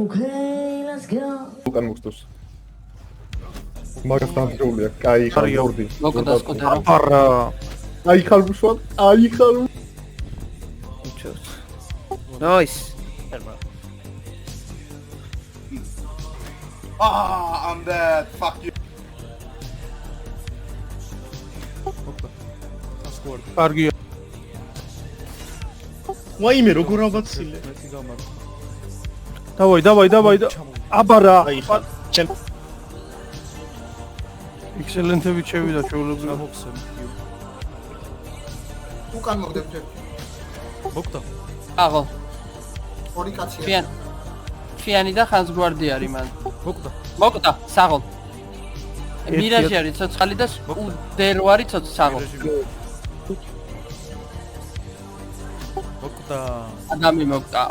Okay, let's go. უკან მოგწევს. მაგას დამძრულია, კაი ხალბორდი. მოკდა სკოტერო. არა. აი ხალბუშვალ, აი ხალბ. უჩოს. Nice. Ah, I'm dead. Fuck you. კარგია. ვაიმე როგორ აბაცილე. დავაი და აბარა. ჩემ ექსელენტებით შევიდა შეუძლებელი. უკან მოგდებ ჯერ. მოკდა. აღო. ორი კაცია. ფიანი და ხანძგვარდი არის მან. მოკდა, საღოლ. მირაჟი არის ცოცხალი და უდერო არის საღოლ. მოკდა. ადამი მოკდა.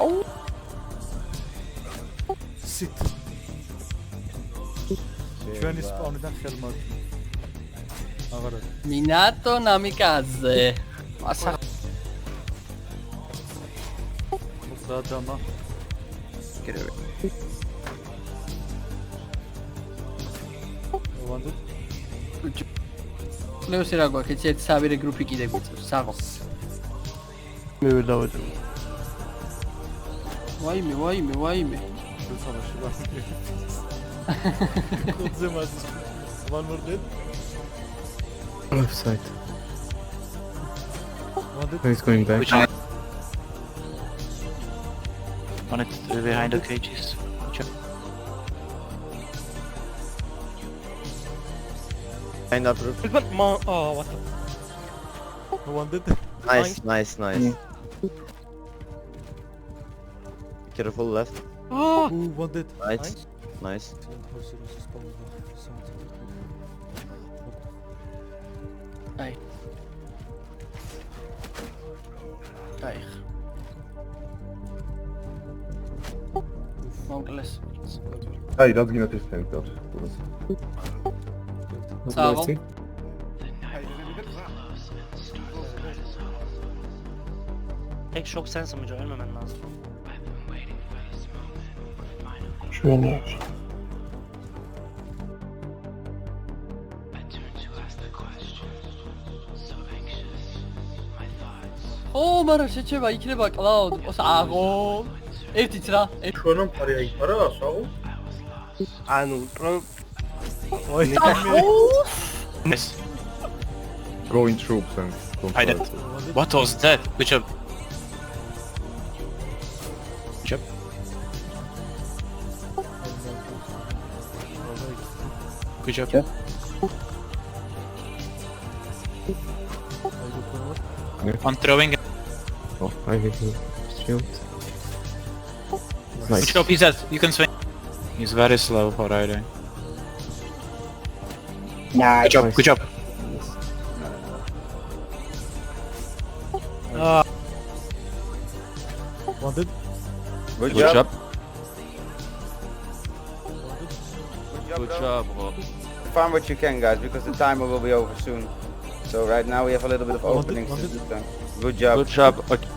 სიტ. ჩვენი სპაუნიდან ხელმოთ. აღარა. მინატო ნამიკაზე. ასა მოკდა დამა. კიდევ. ვანდ. ლეოსი რა გვაქვს? ერთი საბირე გრუპი კიდე გვიწევს, საღო. მე ვერ დავეწევ. ვაიმე. სულსამაში ვარ. კოდზე მას. One more dead. Left side. One dead. He's going back. On it behind the cages. Behind that roof. Oh, what the? One dead. Nice. Careful left. Ooh, one dead. Nice. აი. მოვკლეს. აი რაც გინდათ ეს თემი დავს. საღო. Take shock sense amca ölmemen lazım. შვენია. მაგრამ შეჩება იქნება კლაუდ. საღო. ერთიც რა. ჩვენო ფარი აიფარა, საღო? ანუ Yes. Going troops and I did. What was that? Good job. Good job. I'm throwing. Oh, I hit him. Shield. Good job, he's dead. You can swing. He's very slow for riding. nice. Good job. One dead. Good job. Good job, bro. Farm what you can, guys, because the timer will be over soon. So right now we have a little bit of openings to do. Good job. Good job. Okay.